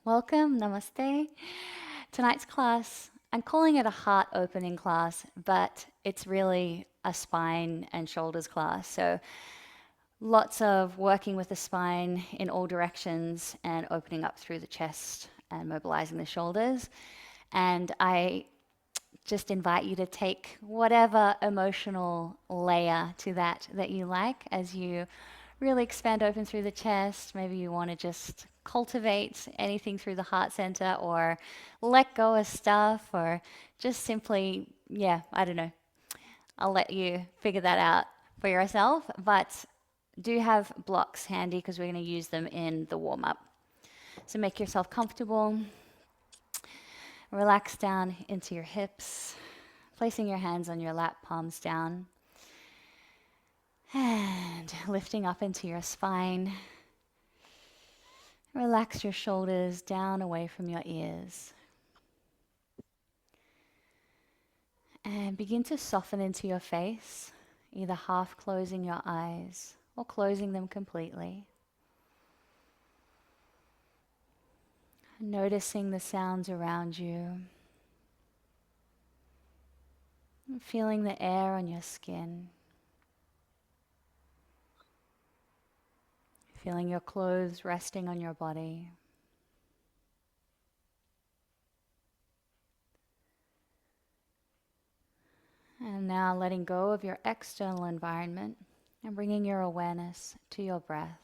Welcome, namaste. Tonight's class, I'm calling it a heart opening class, but it's really a spine and shoulders class. So lots of working with the spine in all directions and opening up through the chest and mobilizing the shoulders. And I just invite you to take whatever emotional layer to that you like as you really expand open through the chest. Maybe you want to just cultivate anything through the heart center or let go of stuff or just simply, yeah, I don't know. I'll let you figure that out for yourself. But do have blocks handy because we're going to use them in the warm up. So make yourself comfortable. Relax down into your hips, placing your hands on your lap, palms down, and lifting up into your spine. Relax your shoulders down away from your ears. And begin to soften into your face, either half closing your eyes or closing them completely. Noticing the sounds around you. Feeling the air on your skin. Feeling your clothes resting on your body. And now letting go of your external environment and bringing your awareness to your breath.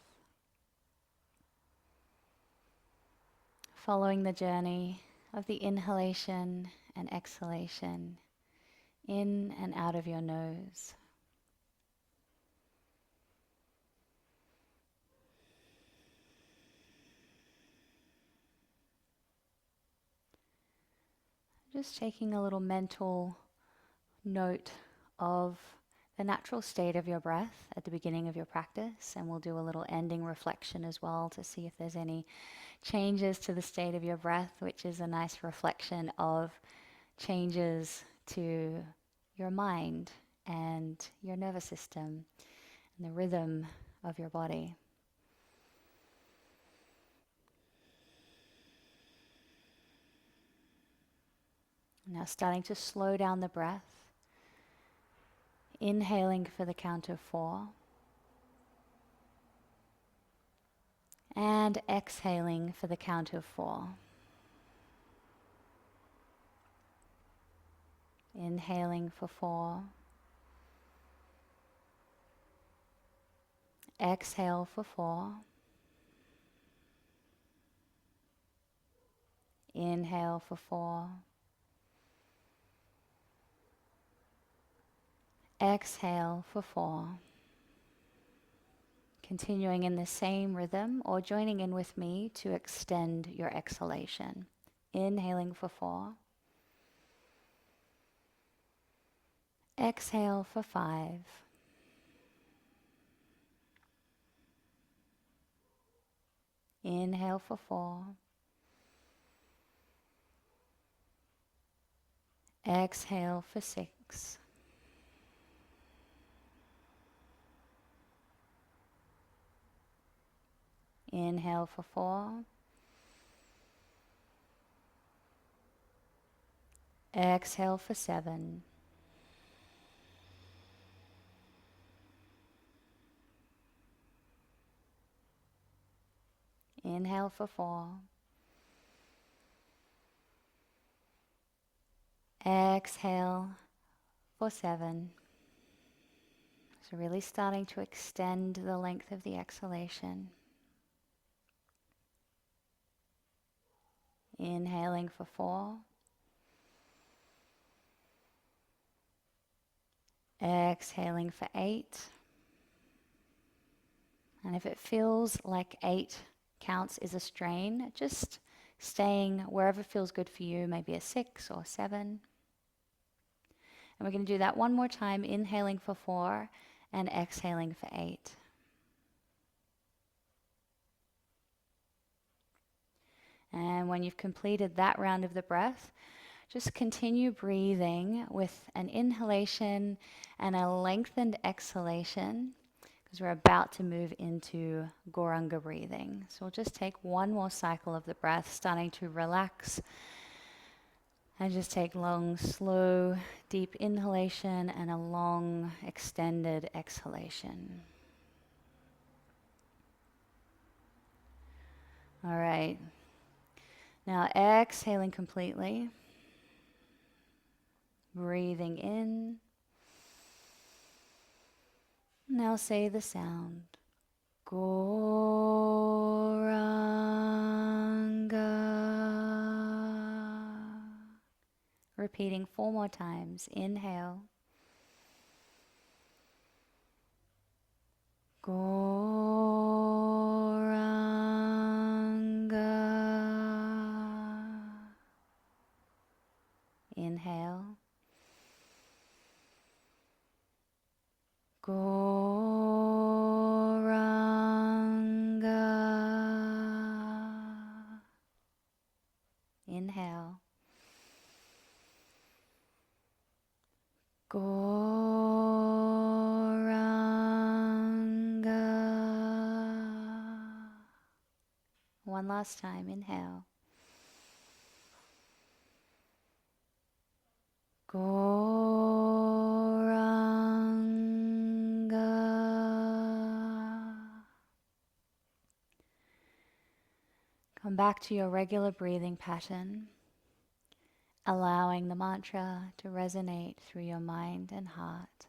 Following the journey of the inhalation and exhalation in and out of your nose. Just taking a little mental note of the natural state of your breath at the beginning of your practice, and we'll do a little ending reflection as well to see if there's any changes to the state of your breath, which is a nice reflection of changes to your mind and your nervous system and the rhythm of your body. Now starting to slow down the breath, inhaling for the count of 4, and exhaling for the count of 4. Inhaling for 4. Exhale for 4. Inhale for 4. Exhale for 4. Continuing in the same rhythm or joining in with me to extend your exhalation. Inhaling for 4. Exhale for 5. Inhale for 4. Exhale for 6. Inhale for 4. Exhale for 7. Inhale for 4. Exhale for 7. So really starting to extend the length of the exhalation. Inhaling for 4. Exhaling for 8. And if it feels like 8 counts is a strain, just staying wherever feels good for you, maybe a 6 or 7. And we're going to do that one more time, inhaling for 4 and exhaling for 8. And when you've completed that round of the breath, just continue breathing with an inhalation and a lengthened exhalation, because we're about to move into Goranga breathing. So we'll just take one more cycle of the breath, starting to relax. And just take long, slow, deep inhalation and a long, extended exhalation. All right. Now exhaling completely. Breathing in. Now say the sound. Goranga. Repeating 4 more times. Inhale. Goranga. Inhale. Goranga. Inhale. Goranga. One last time. Inhale. Goranga. Come back to your regular breathing pattern, allowing the mantra to resonate through your mind and heart.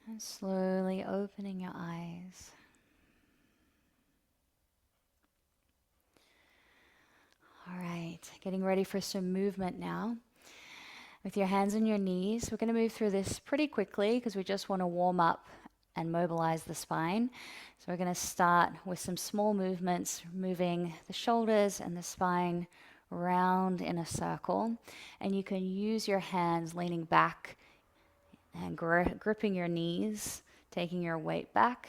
And slowly opening your eyes. All right, getting ready for some movement now. With your hands on your knees, we're going to move through this pretty quickly because we just want to warm up and mobilize the spine. So we're going to start with some small movements, moving the shoulders and the spine round in a circle. And you can use your hands leaning back and gripping your knees, taking your weight back.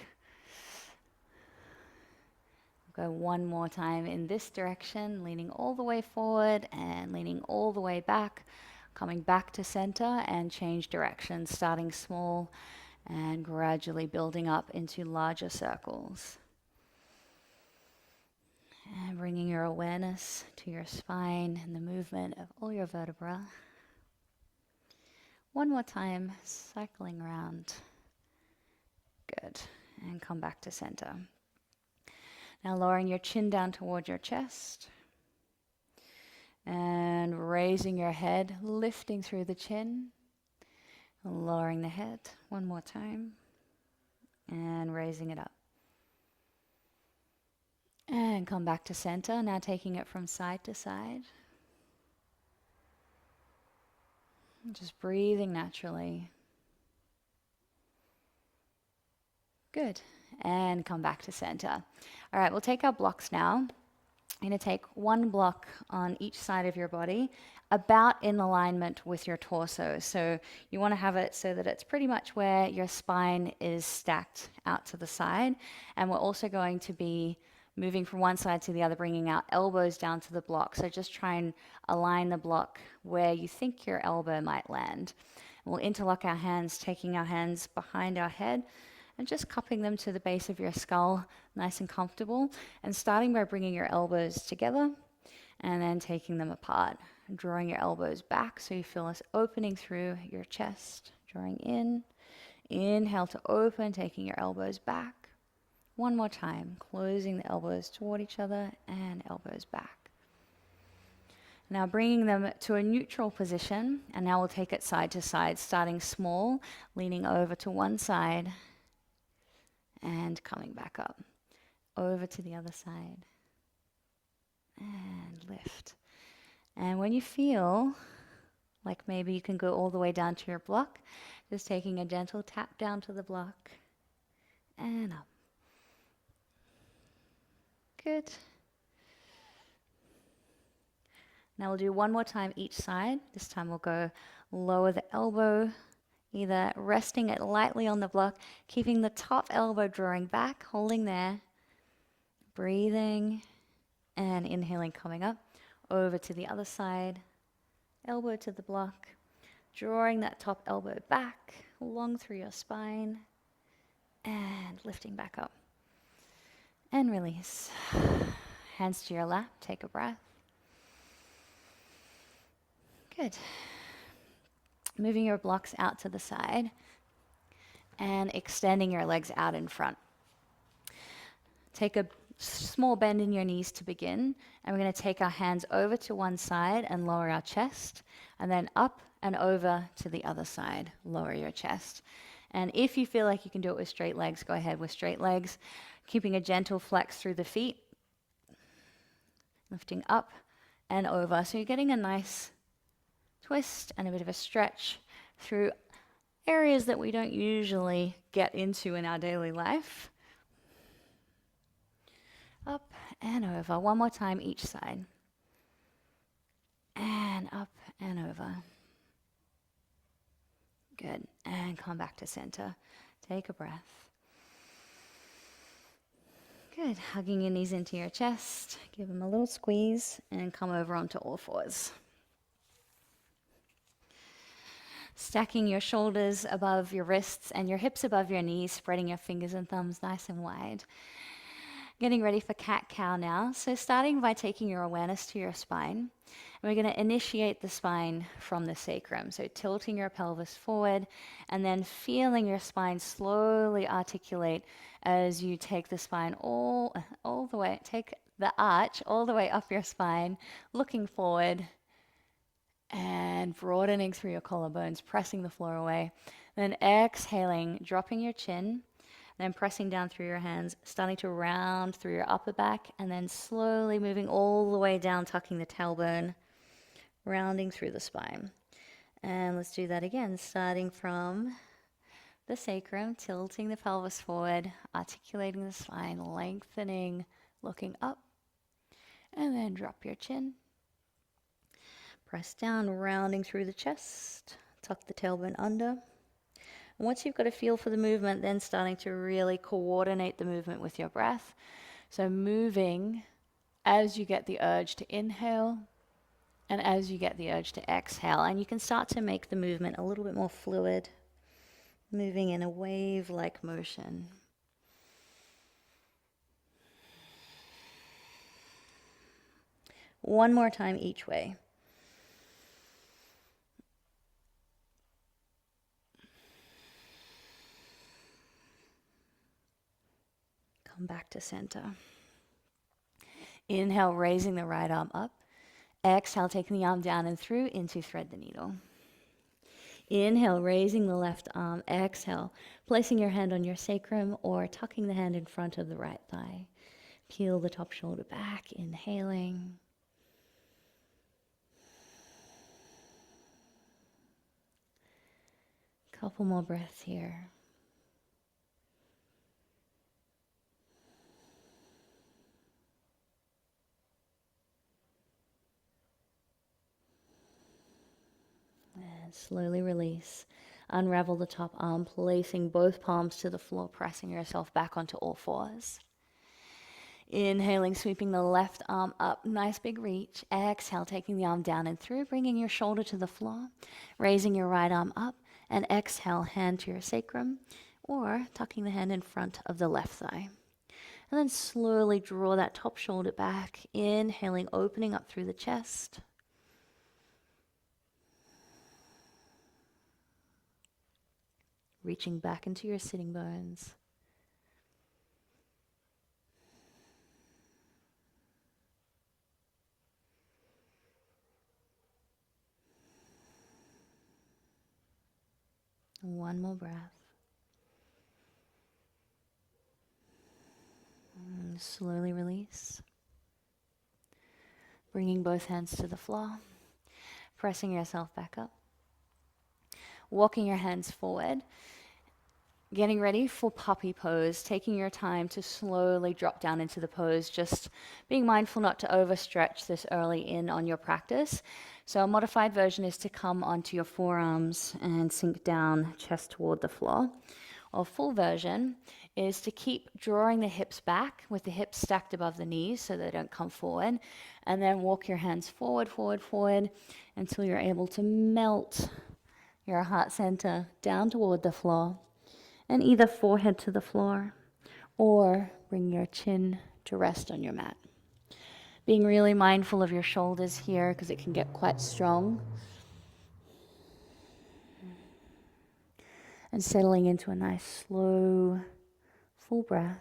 Go one more time in this direction, leaning all the way forward and leaning all the way back, coming back to center and change direction, starting small and gradually building up into larger circles. And bringing your awareness to your spine and the movement of all your vertebrae. One more time, cycling around. Good. And come back to center. Now lowering your chin down towards your chest. And raising your head, lifting through the chin. Lowering the head. One more time. And raising it up. And come back to center. Now taking it from side to side. Just breathing naturally. Good. And come back to center. All right, we'll take our blocks now. I'm going to take one block on each side of your body, about in alignment with your torso. So you want to have it so that it's pretty much where your spine is stacked out to the side. And we're also going to be moving from one side to the other, bringing our elbows down to the block. So just try and align the block where you think your elbow might land. And we'll interlock our hands, taking our hands behind our head and just cupping them to the base of your skull, nice and comfortable. And starting by bringing your elbows together and then taking them apart. Drawing your elbows back so you feel this opening through your chest. Drawing in. Inhale to open, taking your elbows back. One more time, closing the elbows toward each other and elbows back. Now bringing them to a neutral position, and now we'll take it side to side, starting small, leaning over to one side, and coming back up. Over to the other side, and lift. And when you feel like maybe you can go all the way down to your block, just taking a gentle tap down to the block, and up. Good. Now we'll do one more time each side. This time we'll go lower the elbow, either resting it lightly on the block, keeping the top elbow drawing back, holding there, breathing, and inhaling, coming up, over to the other side, elbow to the block, drawing that top elbow back, long through your spine, and lifting back up. And release. Hands to your lap, take a breath. Good. Moving your blocks out to the side and extending your legs out in front. Take a small bend in your knees to begin, and we're going to take our hands over to one side and lower our chest, and then up and over to the other side, lower your chest. And if you feel like you can do it with straight legs, go ahead with straight legs, keeping a gentle flex through the feet, lifting up and over. So you're getting a nice twist and a bit of a stretch through areas that we don't usually get into in our daily life. Up and over. One more time each side. And up and over. Good. And come back to center. Take a breath. Good. Hugging your knees into your chest. Give them a little squeeze and come over onto all fours. Stacking your shoulders above your wrists and your hips above your knees, spreading your fingers and thumbs nice and wide. Getting ready for cat-cow now. So starting by taking your awareness to your spine. And we're going to initiate the spine from the sacrum. So tilting your pelvis forward and then feeling your spine slowly articulate as you take the spine all the way, take the arch all the way up your spine, looking forward and broadening through your collarbones, pressing the floor away. Then exhaling, dropping your chin, then pressing down through your hands, starting to round through your upper back, and then slowly moving all the way down, tucking the tailbone, rounding through the spine. And let's do that again, starting from the sacrum, tilting the pelvis forward, articulating the spine, lengthening, looking up, and then drop your chin. Press down, rounding through the chest, tuck the tailbone under. And once you've got a feel for the movement, then starting to really coordinate the movement with your breath. So moving as you get the urge to inhale and as you get the urge to exhale. And you can start to make the movement a little bit more fluid, moving in a wave-like motion. One more time each way. Come back to center. Inhale, raising the right arm up. Exhale, taking the arm down and through into thread the needle. Inhale, raising the left arm. Exhale, placing your hand on your sacrum or tucking the hand in front of the right thigh. Peel the top shoulder back, inhaling. Couple more breaths here. And slowly release. Unravel the top arm, placing both palms to the floor, pressing yourself back onto all fours. Inhaling, sweeping the left arm up, nice big reach. Exhale, taking the arm down and through, bringing your shoulder to the floor, raising your right arm up, and exhale, hand to your sacrum, or tucking the hand in front of the left thigh. And then slowly draw that top shoulder back, inhaling, opening up through the chest. Reaching back into your sitting bones. One more breath. And slowly release. Bringing both hands to the floor. Pressing yourself back up. Walking your hands forward. Getting ready for puppy pose, taking your time to slowly drop down into the pose, just being mindful not to overstretch this early in on your practice. So a modified version is to come onto your forearms and sink down, chest toward the floor. Or full version is to keep drawing the hips back with the hips stacked above the knees so they don't come forward, and then walk your hands forward, forward, forward until you're able to melt your heart center down toward the floor, and either forehead to the floor or bring your chin to rest on your mat. Being really mindful of your shoulders here because it can get quite strong. And settling into a nice, slow, full breath.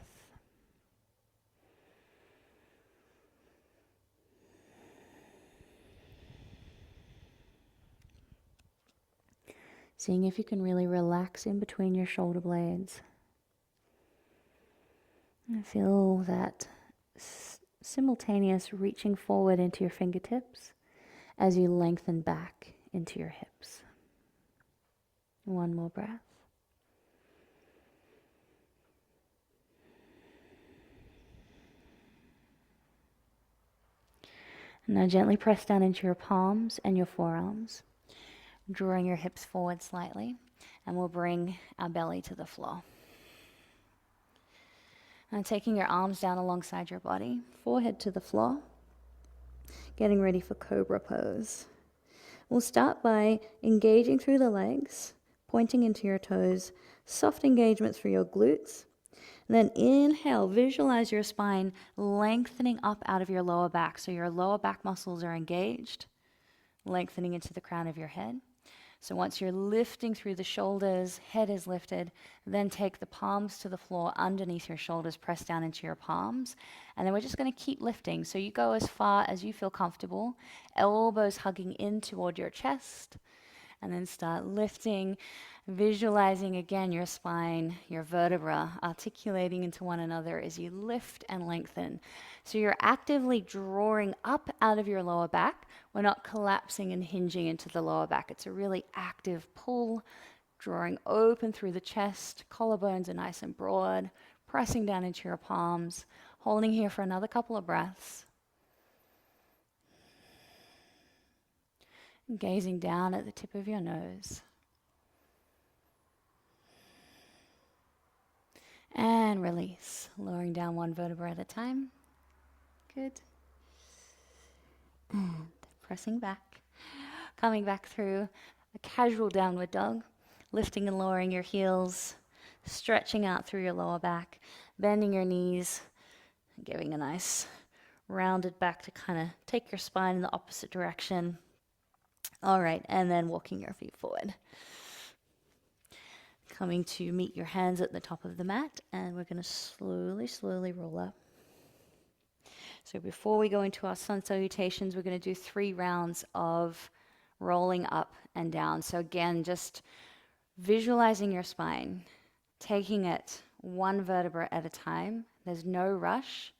Seeing if you can really relax in between your shoulder blades. And feel that simultaneous reaching forward into your fingertips as you lengthen back into your hips. One more breath. Now gently press down into your palms and your forearms, drawing your hips forward slightly, and we'll bring our belly to the floor. And taking your arms down alongside your body, forehead to the floor, getting ready for Cobra Pose. We'll start by engaging through the legs, pointing into your toes, soft engagement through your glutes. And then inhale, visualize your spine lengthening up out of your lower back. So your lower back muscles are engaged, lengthening into the crown of your head. So once you're lifting through the shoulders, head is lifted, then take the palms to the floor underneath your shoulders, press down into your palms. And then we're just going to keep lifting. So you go as far as you feel comfortable, elbows hugging in toward your chest, and then start lifting, visualizing again your spine, your vertebra, articulating into one another as you lift and lengthen. So you're actively drawing up out of your lower back. We're not collapsing and hinging into the lower back. It's a really active pull, drawing open through the chest, collarbones are nice and broad, pressing down into your palms, holding here for another couple of breaths. Gazing down at the tip of your nose. And release, lowering down one vertebra at a time. Good. And pressing back, coming back through a casual downward dog, lifting and lowering your heels, stretching out through your lower back, bending your knees, giving a nice rounded back to kind of take your spine in the opposite direction. All right, and then walking your feet forward. Coming to meet your hands at the top of the mat, and we're going to slowly roll up. So before we go into our sun salutations, we're going to do 3 rounds of rolling up and down. So again, just visualizing your spine, taking it one vertebra at a time. There's no rush.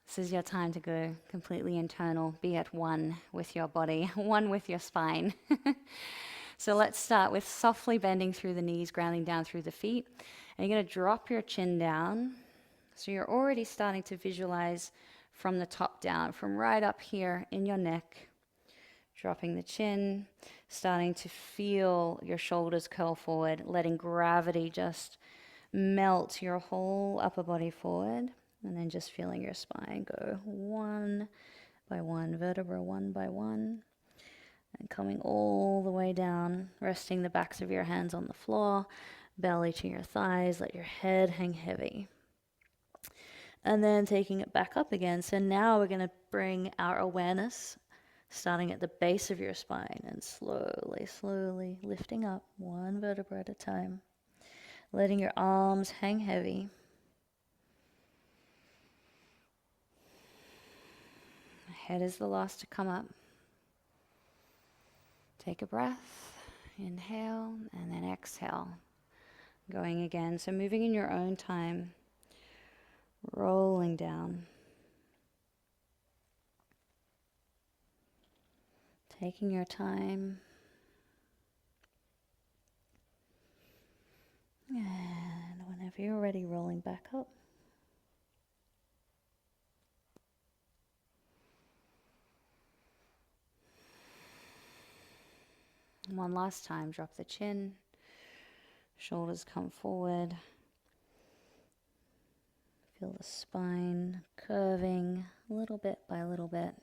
This is your time to go completely internal, be at one with your body, one with your spine. So let's start with softly bending through the knees, grounding down through the feet. And you're going to drop your chin down. So you're already starting to visualize from the top down, from right up here in your neck, dropping the chin, starting to feel your shoulders curl forward, letting gravity just melt your whole upper body forward, and then just feeling your spine go one by one, vertebra one by one. And coming all the way down, resting the backs of your hands on the floor, belly to your thighs, let your head hang heavy. And then taking it back up again. So now we're going to bring our awareness, starting at the base of your spine and slowly lifting up one vertebra at a time, letting your arms hang heavy. Head is the last to come up. Take a breath, inhale, and then exhale. Going again, so moving in your own time, rolling down. Taking your time. And whenever you're ready, rolling back up. One last time, drop the chin, shoulders come forward. Feel the spine curving little bit by little bit.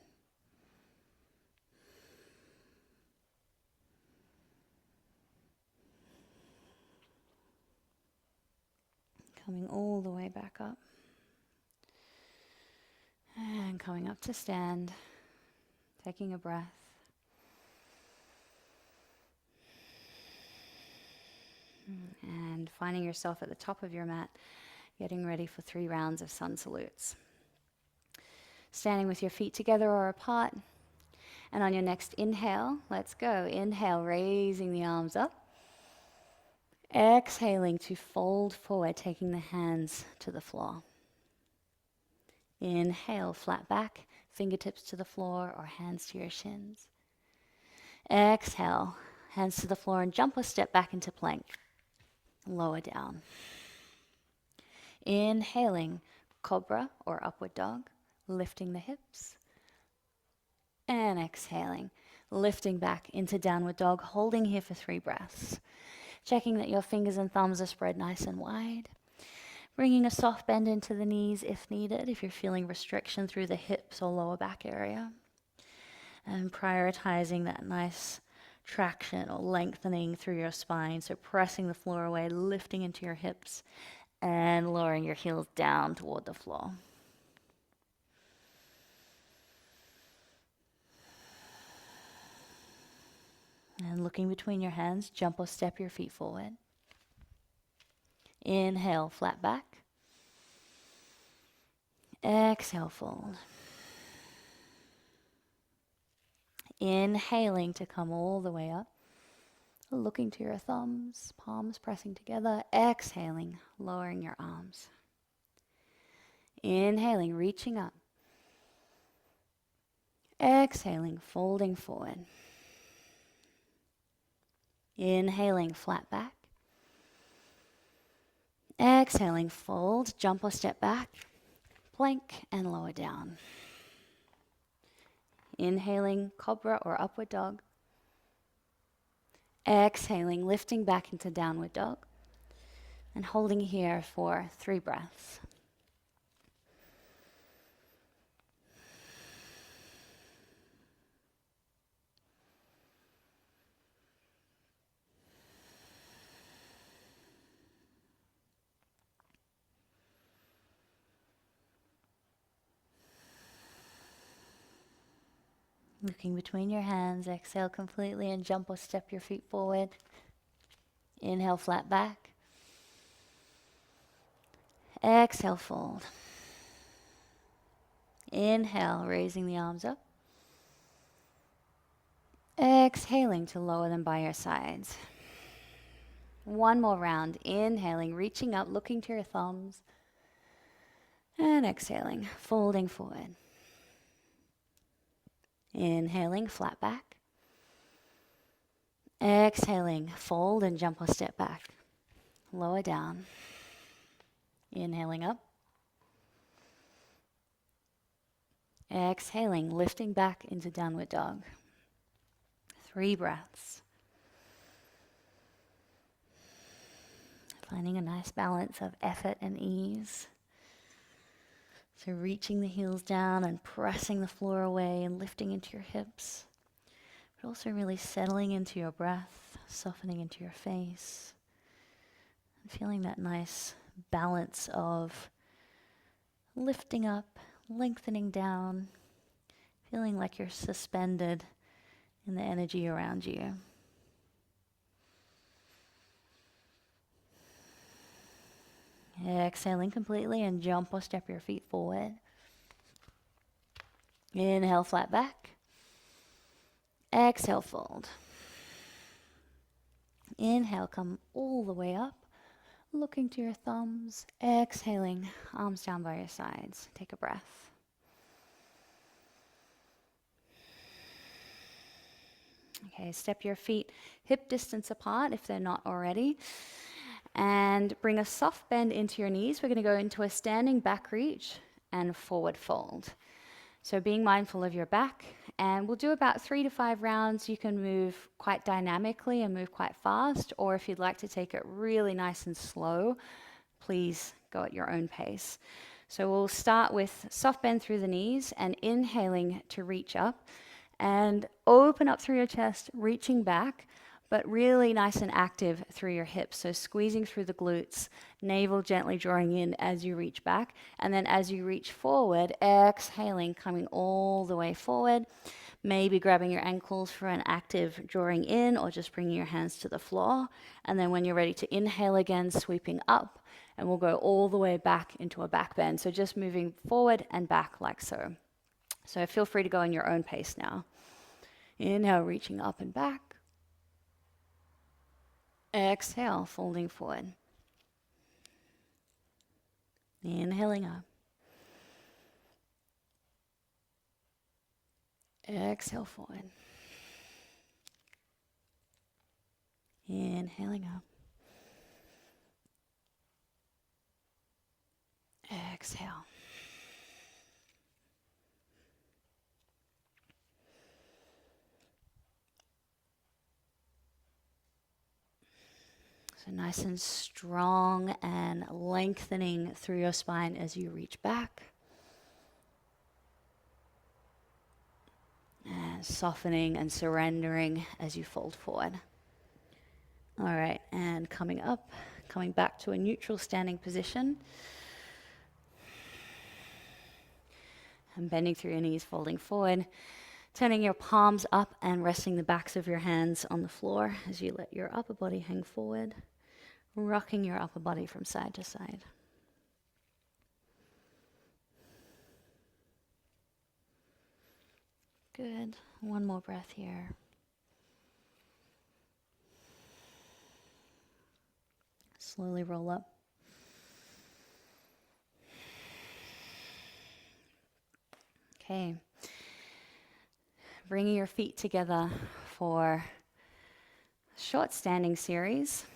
Coming all the way back up. And coming up to stand. Taking a breath. And finding yourself at the top of your mat, getting ready for 3 rounds of sun salutes. Standing with your feet together or apart. And on your next inhale, let's go. Inhale, raising the arms up. Exhaling to fold forward, taking the hands to the floor. Inhale, flat back, fingertips to the floor or hands to your shins. Exhale, hands to the floor and jump or step back into plank. Lower down. Inhaling, cobra or upward dog, lifting the hips. And exhaling, lifting back into downward dog, holding here for 3 breaths. Checking that your fingers and thumbs are spread nice and wide. Bringing a soft bend into the knees if needed, if you're feeling restriction through the hips or lower back area. And prioritizing that nice traction or lengthening through your spine. So pressing the floor away, lifting into your hips, and lowering your heels down toward the floor. And looking between your hands, jump or step your feet forward. Inhale, flat back. Exhale, fold. Inhaling to come all the way up. Looking to your thumbs, palms pressing together. Exhaling, lowering your arms. Inhaling, reaching up. Exhaling, folding forward. Inhaling, flat back. Exhaling, fold, jump or step back. Plank and lower down. Inhaling, cobra or upward dog. Exhaling, lifting back into downward dog. And holding here for 3 breaths. Looking between your hands, exhale completely and jump or step your feet forward. Inhale, flat back. Exhale, fold. Inhale, raising the arms up. Exhaling to lower them by your sides. 1 more round. Inhaling, reaching up, looking to your thumbs. And exhaling, folding forward. Inhaling, flat back. Exhaling, fold and jump or step back. Lower down. Inhaling up. Exhaling, lifting back into downward dog. 3 breaths. Finding a nice balance of effort and ease. So reaching the heels down and pressing the floor away and lifting into your hips. But also really settling into your breath, softening into your face. And feeling that nice balance of lifting up, lengthening down, feeling like you're suspended in the energy around you. Exhaling completely and jump or step your feet forward. Inhale, flat back. Exhale, fold. Inhale, come all the way up, looking to your thumbs. Exhaling, arms down by your sides. Take a breath. Okay, step your feet hip distance apart if they're not already. And bring a soft bend into your knees. We're going to go into a standing back reach and forward fold. So being mindful of your back. And we'll do about 3 to 5 rounds. You can move quite dynamically and move quite fast. Or if you'd like to take it really nice and slow, please go at your own pace. So we'll start with soft bend through the knees and inhaling to reach up. And open up through your chest, reaching back. but really nice and active through your hips. So squeezing through the glutes, navel gently drawing in as you reach back. And then as you reach forward, exhaling, coming all the way forward. Maybe grabbing your ankles for an active drawing in or just bringing your hands to the floor. And then when you're ready to inhale again, sweeping up. And we'll go all the way back into a back bend. So just moving forward and back like so. So feel free to go in your own pace now. Inhale, reaching up and back. Exhale, folding forward. Inhaling up. Exhale forward. Inhaling up. Exhale. So nice and strong and lengthening through your spine as you reach back. And softening and surrendering as you fold forward. All right, and coming up, coming back to a neutral standing position. And bending through your knees, folding forward. Turning your palms up and resting the backs of your hands on the floor as you let your upper body hang forward. Rocking your upper body from side to side. Good. One more breath here. Slowly roll up. Okay. Bringing your feet together for a short standing series.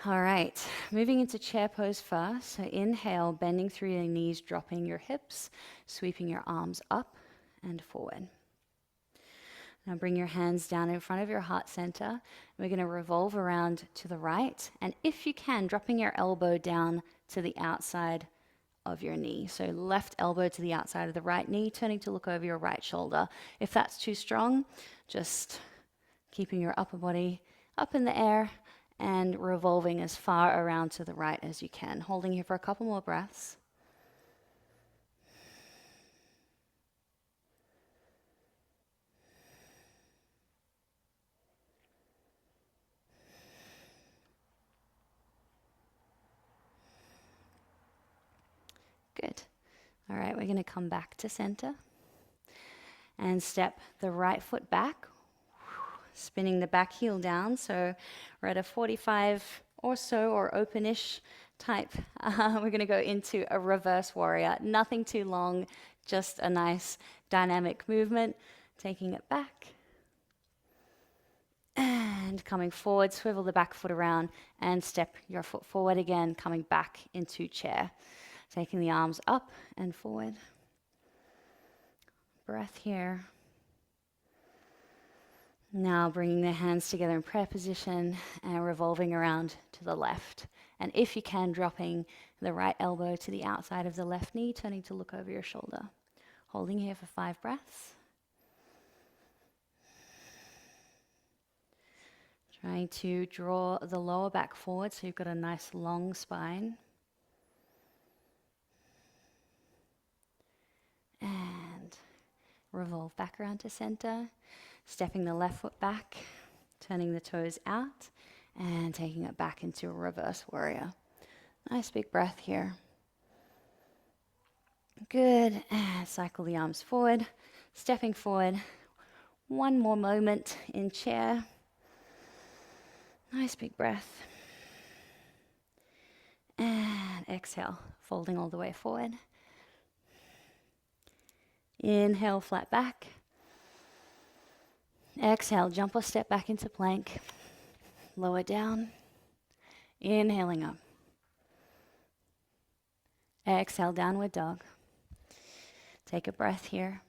All right, moving into chair pose first. So inhale, bending through your knees, dropping your hips, sweeping your arms up and forward. Now bring your hands down in front of your heart center. We're going to revolve around to the right. And if you can, dropping your elbow down to the outside of your knee. So left elbow to the outside of the right knee, turning to look over your right shoulder. If that's too strong, just keeping your upper body up in the air and revolving as far around to the right as you can. Holding here for a couple more breaths. Good. All right, we're going to come back to center and step the right foot back, spinning the back heel down. So we're at a 45 or so, or open-ish type. We're going to go into a reverse warrior. Nothing too long, just a nice dynamic movement. Taking it back and coming forward, swivel the back foot around and step your foot forward again, coming back into chair. Taking the arms up and forward. Breath here. Now bringing the hands together in prayer position and revolving around to the left. And if you can, dropping the right elbow to the outside of the left knee, turning to look over your shoulder. Holding here for 5 breaths. Trying to draw the lower back forward so you've got a nice long spine. And revolve back around to center, stepping the left foot back, turning the toes out, and taking it back into a reverse warrior. Nice big breath here. Good, and cycle the arms forward, stepping forward. One more moment in chair. Nice big breath. And exhale, folding all the way forward. Inhale, flat back. Exhale, jump or step back into plank. Lower down. Inhaling up. Exhale, downward dog. Take a breath here.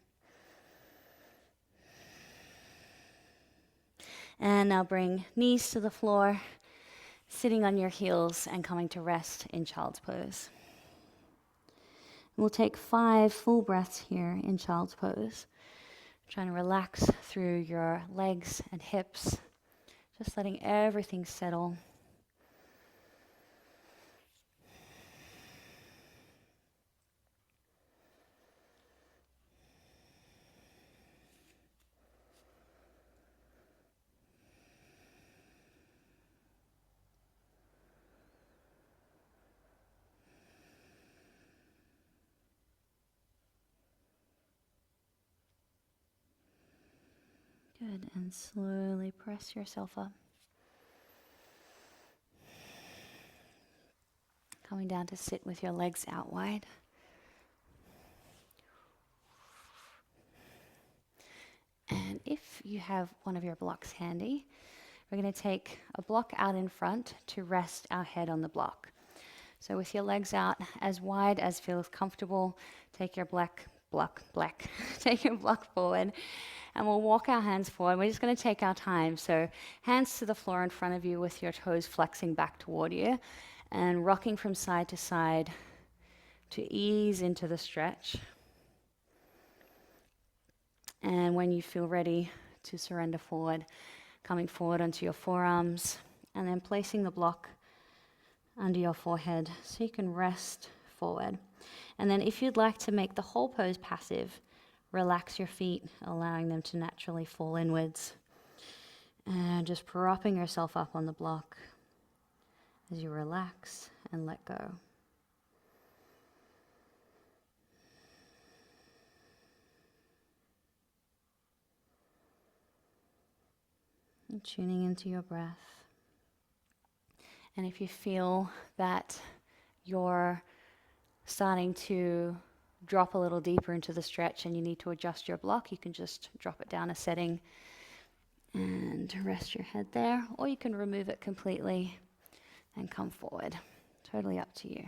And now bring knees to the floor, sitting on your heels and coming to rest in child's pose. We'll take 5 full breaths here in child's pose. Trying to relax through your legs and hips, just letting everything settle. Good, and slowly press yourself up. Coming down to sit with your legs out wide. And if you have one of your blocks handy, we're going to take a block out in front to rest our head on the block. So with your legs out as wide as feels comfortable, take your take your block forward, and we'll walk our hands forward. We're just going to take our time. So hands to the floor in front of you with your toes flexing back toward you and rocking from side to side to ease into the stretch. And when you feel ready to surrender forward, coming forward onto your forearms and then placing the block under your forehead so you can rest forward. And then if you'd like to make the whole pose passive, relax your feet, allowing them to naturally fall inwards. And just propping yourself up on the block as you relax and let go. And tuning into your breath. And if you feel that you're starting to drop a little deeper into the stretch and you need to adjust your block, you can just drop it down a setting and rest your head there, or you can remove it completely and come forward. Totally up to you.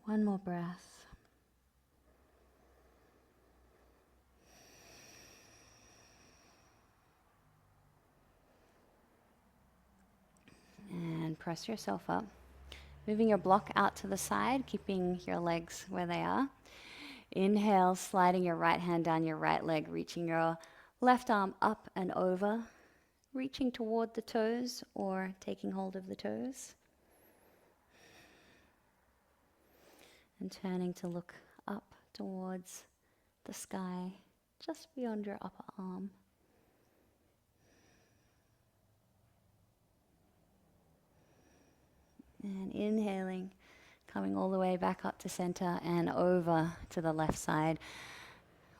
One more breath. And press yourself up. Moving your block out to the side, keeping your legs where they are. Inhale, sliding your right hand down your right leg, reaching your left arm up and over, reaching toward the toes or taking hold of the toes. And turning to look up towards the sky, just beyond your upper arm. And inhaling, coming all the way back up to center and over to the left side.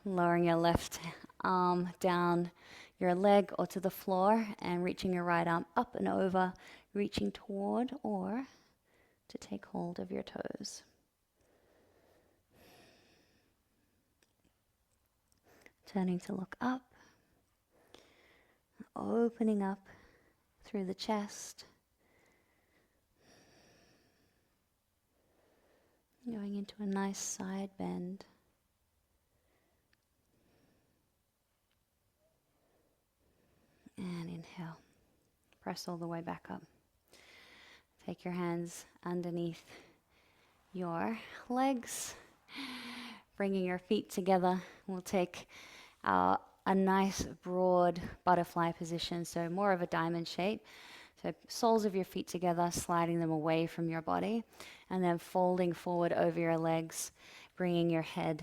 Lowering your left arm down your leg or to the floor and reaching your right arm up and over, reaching toward or to take hold of your toes. Turning to look up, opening up through the chest, going into a nice side bend. And inhale, press all the way back up. Take your hands underneath your legs, bringing your feet together. We'll take a nice broad butterfly position, so more of a diamond shape. So soles of your feet together, sliding them away from your body, and then folding forward over your legs, bringing your head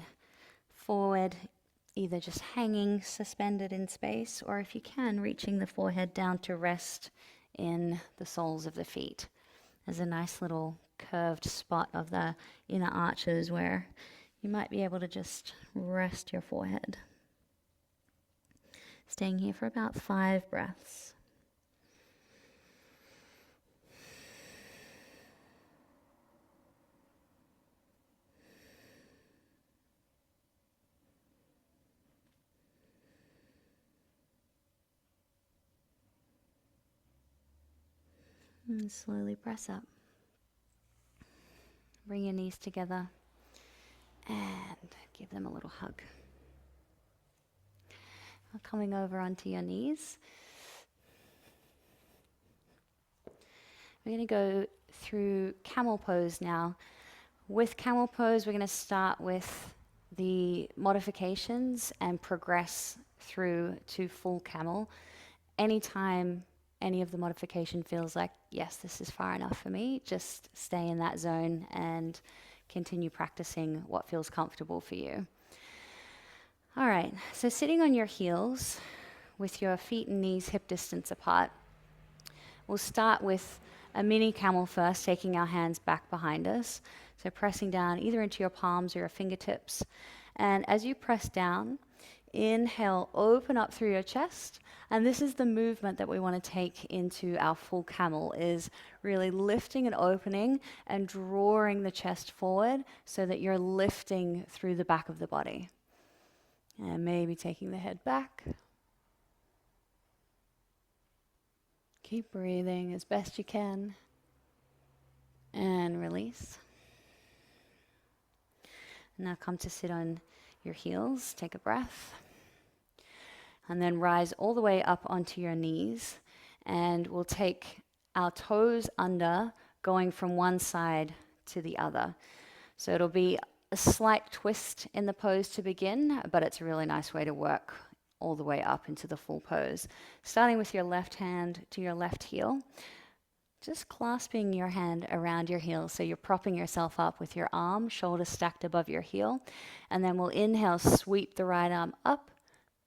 forward, either just hanging suspended in space, or if you can, reaching the forehead down to rest in the soles of the feet. There's a nice little curved spot of the inner arches where you might be able to just rest your forehead. Staying here for about 5 breaths. And slowly press up. Bring your knees together and give them a little hug. Coming over onto your knees. We're going to go through camel pose now. With camel pose, we're going to start with the modifications and progress through to full camel. Anytime any of the modification feels like, yes, this is far enough for me, just stay in that zone and continue practicing what feels comfortable for you. All right, so sitting on your heels with your feet and knees hip distance apart, we'll start with a mini camel first, taking our hands back behind us. So pressing down either into your palms or your fingertips. And as you press down, inhale, open up through your chest. And this is the movement that we want to take into our full camel, is really lifting and opening and drawing the chest forward so that you're lifting through the back of the body. And maybe taking the head back. Keep breathing as best you can. And release. Now come to sit on your heels. Take a breath. And then rise all the way up onto your knees. And we'll take our toes under, going from one side to the other. So it'll be a slight twist in the pose to begin, but it's a really nice way to work all the way up into the full pose. Starting with your left hand to your left heel, just clasping your hand around your heel. So you're propping yourself up with your arm, shoulder stacked above your heel. And then we'll inhale, sweep the right arm up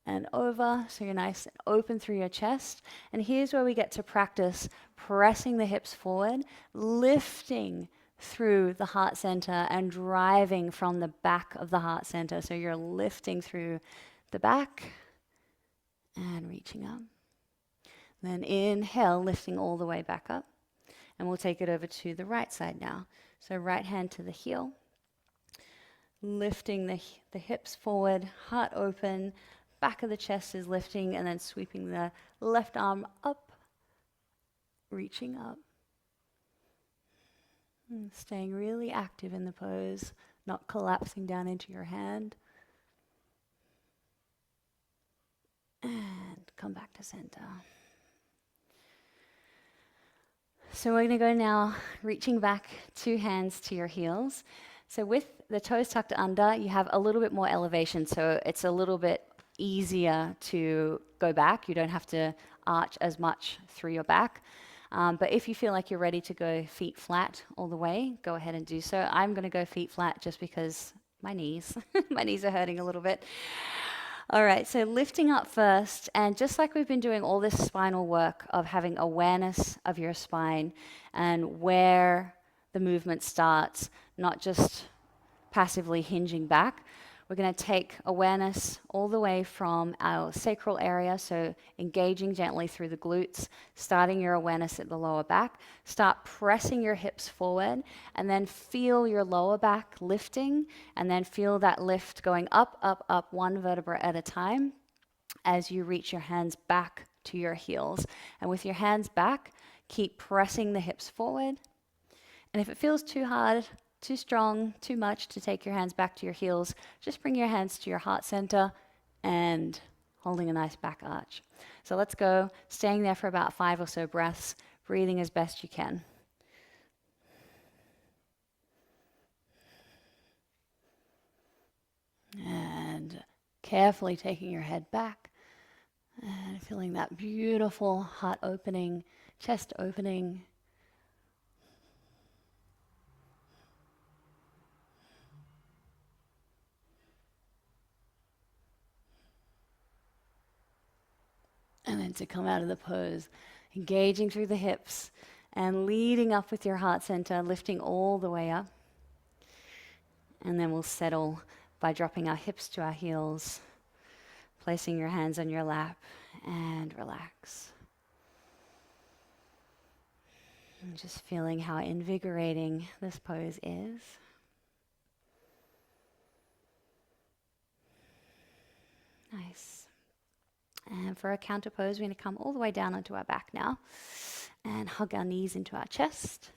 and over, so you're nice and open through your chest. And here's where we get to practice pressing the hips forward, lifting through the heart center and driving from the back of the heart center. So you're lifting through the back and reaching up. Then inhale, lifting all the way back up. And we'll take it over to the right side now. So right hand to the heel, lifting the hips forward, heart open, back of the chest is lifting, and then sweeping the left arm up, reaching up. And staying really active in the pose, not collapsing down into your hand. And come back to center. So we're going to go now, reaching back, two hands to your heels. So with the toes tucked under, you have a little bit more elevation, so it's a little bit easier to go back. You don't have to arch as much through your back. But if you feel like you're ready to go feet flat all the way, go ahead and do so. I'm going to go feet flat just because my knees are hurting a little bit. All right, so lifting up first, and just like we've been doing all this spinal work of having awareness of your spine and where the movement starts, not just passively hinging back, we're going to take awareness all the way from our sacral area, so engaging gently through the glutes, starting your awareness at the lower back. Start pressing your hips forward, and then feel your lower back lifting, and then feel that lift going up, up, up, one vertebra at a time as you reach your hands back to your heels. And with your hands back, keep pressing the hips forward. And if it feels too hard, too strong, too much to take your hands back to your heels, just bring your hands to your heart center and holding a nice back arch. So let's go, staying there for about 5 or so breaths, breathing as best you can. And carefully taking your head back and feeling that beautiful heart opening, chest opening. And then to come out of the pose, engaging through the hips and leading up with your heart center, lifting all the way up. And then we'll settle by dropping our hips to our heels, placing your hands on your lap, and relax. And just feeling how invigorating this pose is. Nice. And for a counter pose, we're going to come all the way down onto our back now. And hug our knees into our chest.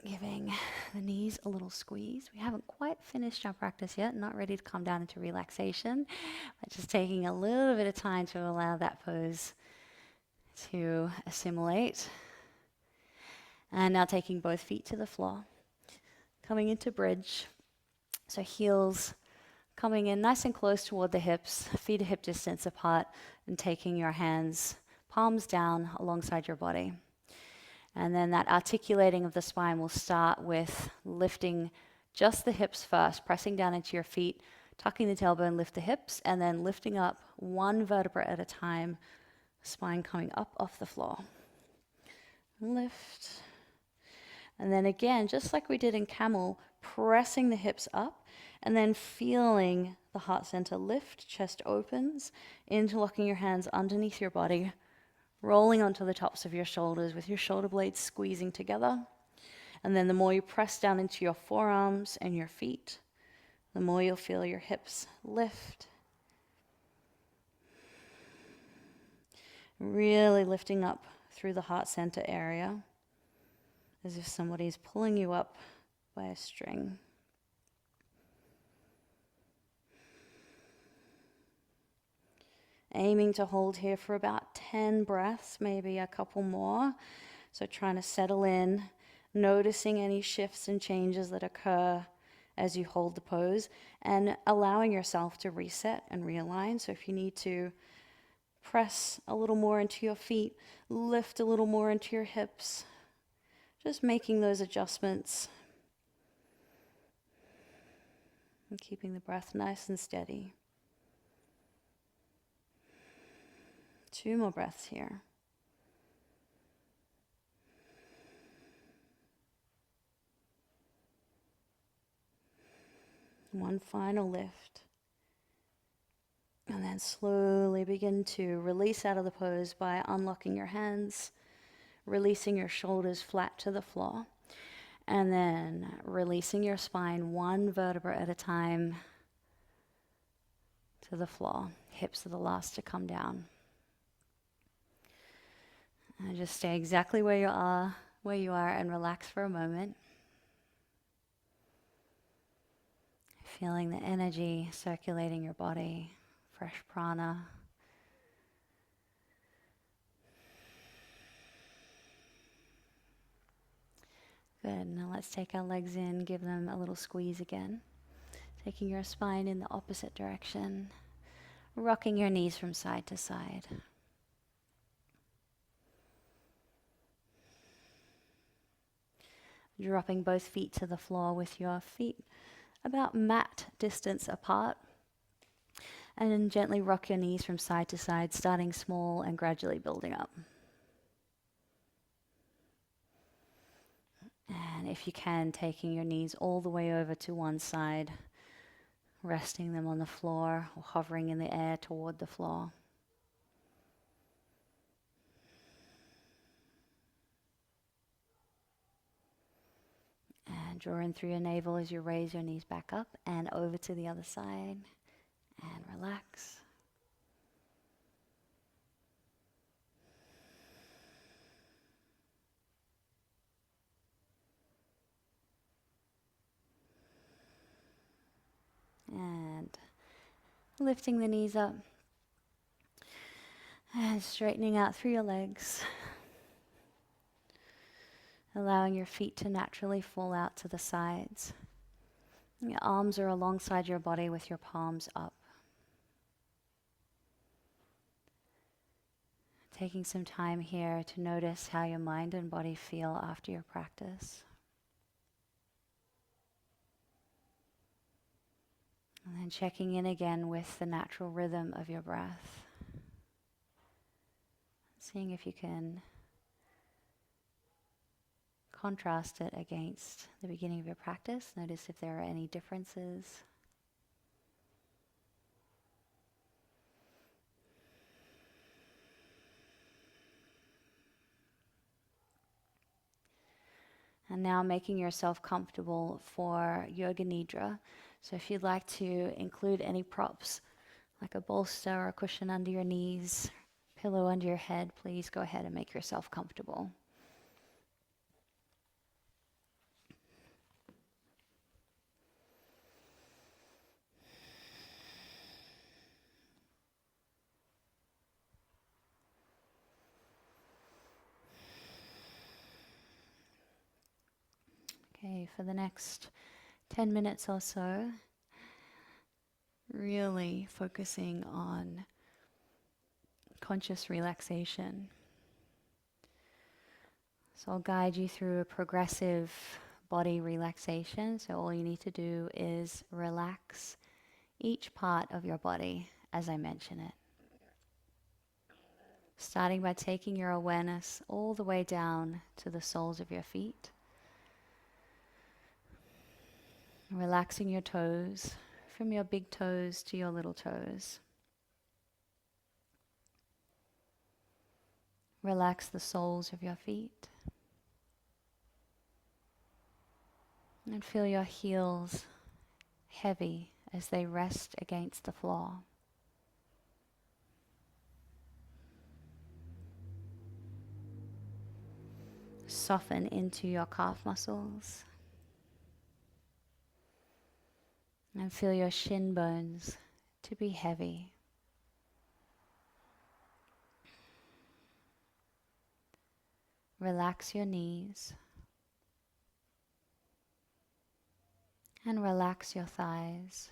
Giving the knees a little squeeze. We haven't quite finished our practice yet, not ready to come down into relaxation, but just taking a little bit of time to allow that pose to assimilate. And now taking both feet to the floor, coming into bridge. So heels coming in nice and close toward the hips, feet a hip distance apart, and taking your hands, palms down alongside your body. And then that articulating of the spine will start with lifting just the hips first, pressing down into your feet, tucking the tailbone, lift the hips, and then lifting up one vertebra at a time, spine coming up off the floor. Lift. And then again, just like we did in camel, pressing the hips up and then feeling the heart center lift, chest opens, interlocking your hands underneath your body, rolling onto the tops of your shoulders with your shoulder blades squeezing together. And then the more you press down into your forearms and your feet, the more you'll feel your hips lift. Really lifting up through the heart center area, as if somebody's pulling you up by a string. Aiming to hold here for about 10 breaths, maybe a couple more. So trying to settle in, noticing any shifts and changes that occur as you hold the pose, and allowing yourself to reset and realign. So if you need to press a little more into your feet, lift a little more into your hips, just making those adjustments and keeping the breath nice and steady. 2 more breaths here. One final lift. And then slowly begin to release out of the pose by unlocking your hands, releasing your shoulders flat to the floor, and then releasing your spine one vertebra at a time to the floor. Hips are the last to come down. And just stay exactly where you are and relax for a moment. Feeling the energy circulating your body, fresh prana. Good, now let's take our legs in, give them a little squeeze again. Taking your spine in the opposite direction, rocking your knees from side to side. Dropping both feet to the floor with your feet about mat distance apart. And then gently rock your knees from side to side, starting small and gradually building up. And if you can, taking your knees all the way over to one side, resting them on the floor or hovering in the air toward the floor. And draw in through your navel as you raise your knees back up and over to the other side and relax. And lifting the knees up and straightening out through your legs. Allowing your feet to naturally fall out to the sides. Your arms are alongside your body with your palms up. Taking some time here to notice how your mind and body feel after your practice. And then checking in again with the natural rhythm of your breath. Seeing if you can contrast it against the beginning of your practice. Notice if there are any differences. And now making yourself comfortable for Yoga Nidra. So if you'd like to include any props like a bolster or a cushion under your knees, pillow under your head. Please go ahead and make yourself comfortable. Okay, for the next 10 minutes or so, really focusing on conscious relaxation. So I'll guide you through a progressive body relaxation. So all you need to do is relax each part of your body as I mention it. Starting by taking your awareness all the way down to the soles of your feet. Relaxing your toes from your big toes to your little toes. Relax the soles of your feet. And feel your heels heavy as they rest against the floor. Soften into your calf muscles. And feel your shin bones to be heavy. Relax your knees. And relax your thighs.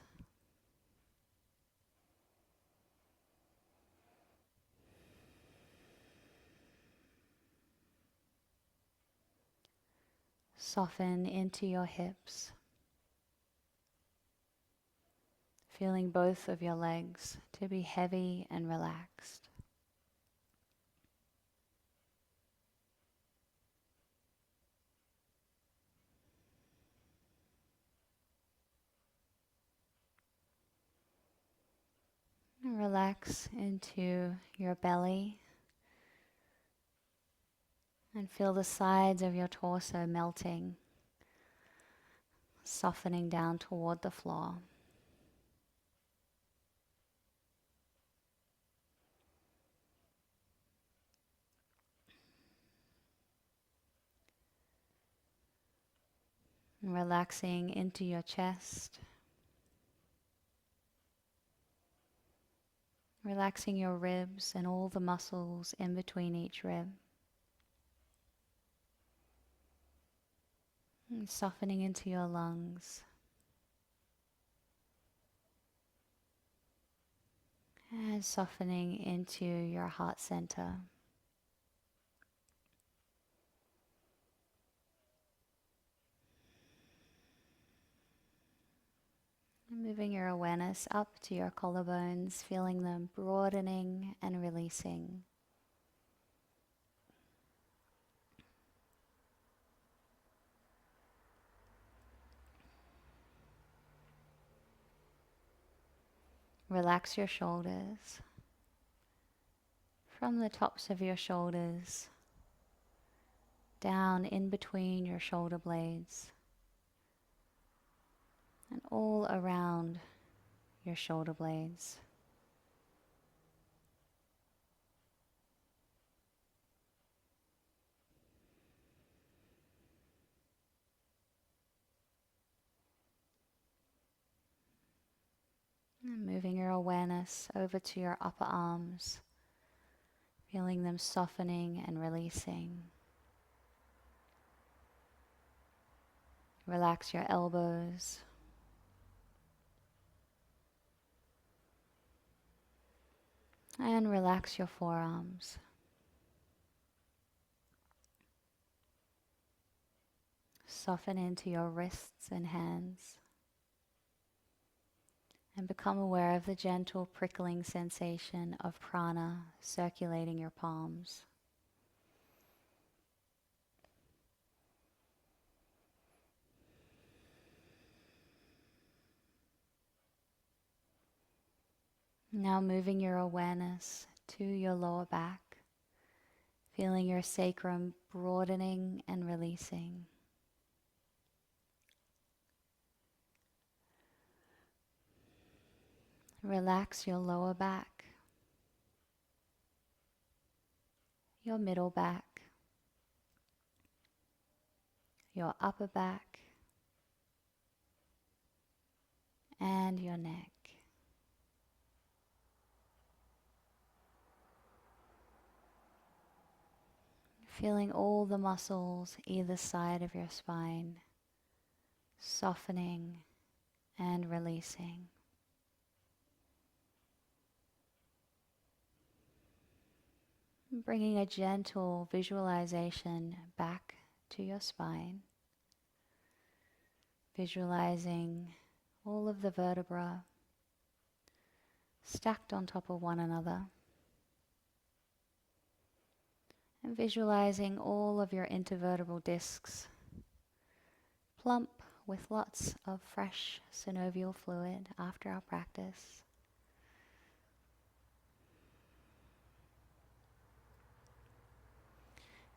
Soften into your hips. Feeling both of your legs to be heavy and relaxed. And relax into your belly and feel the sides of your torso melting, softening down toward the floor. And relaxing into your chest. Relaxing your ribs and all the muscles in between each rib. And softening into your lungs. And softening into your heart center. And moving your awareness up to your collarbones, feeling them broadening and releasing. Relax your shoulders. From the tops of your shoulders, down in between your shoulder blades, and all around your shoulder blades. And moving your awareness over to your upper arms, feeling them softening and releasing. Relax your elbows. And relax your forearms. Soften into your wrists and hands. And become aware of the gentle prickling sensation of prana circulating your palms. Now moving your awareness to your lower back, feeling your sacrum broadening and releasing. Relax your lower back, your middle back, your upper back, and your neck. Feeling all the muscles either side of your spine softening and releasing. Bringing a gentle visualization back to your spine. Visualizing all of the vertebrae stacked on top of one another. And visualizing all of your intervertebral discs plump with lots of fresh synovial fluid after our practice.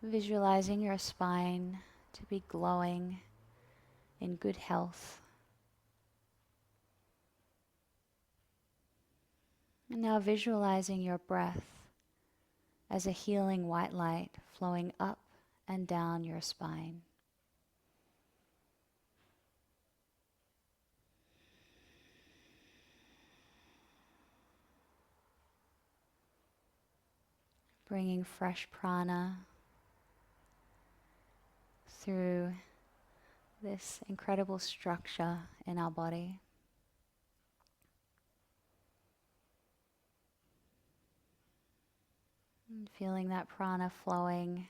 Visualizing your spine to be glowing in good health. And now visualizing your breath as a healing white light flowing up and down your spine. Bringing fresh prana through this incredible structure in our body. And feeling that prana flowing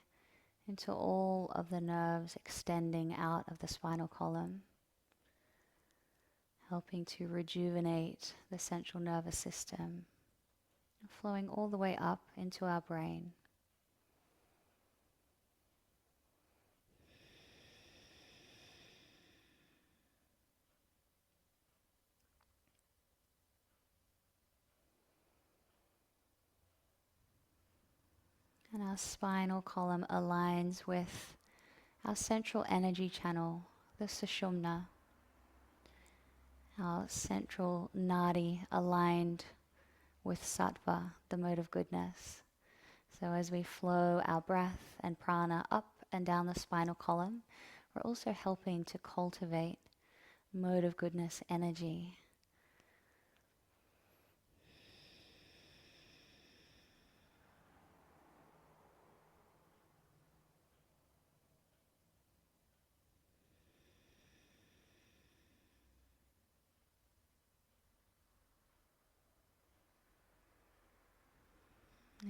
into all of the nerves extending out of the spinal column, helping to rejuvenate the central nervous system, flowing all the way up into our brain. And our spinal column aligns with our central energy channel, the Sushumna. Our central nadi aligned with Sattva, the mode of goodness. So as we flow our breath and prana up and down the spinal column, we're also helping to cultivate mode of goodness energy.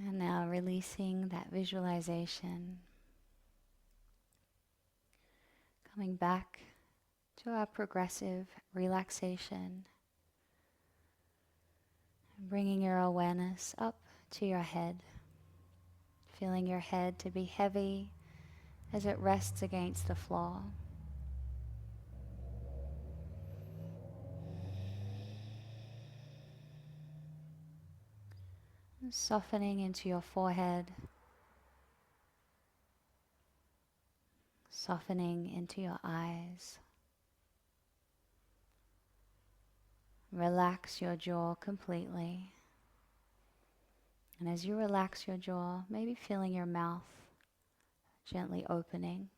And now releasing that visualization. Coming back to our progressive relaxation. Bringing your awareness up to your head. Feeling your head to be heavy as it rests against the floor. Softening into your forehead. Softening into your eyes. Relax your jaw completely. And as you relax your jaw, maybe feeling your mouth gently opening.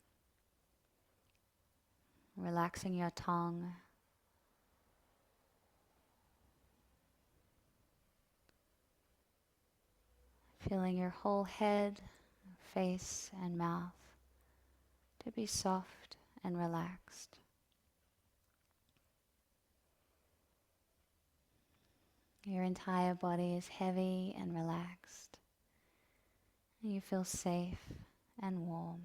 Relaxing your tongue. Feeling your whole head, face, and mouth to be soft and relaxed. Your entire body is heavy and relaxed. And you feel safe and warm.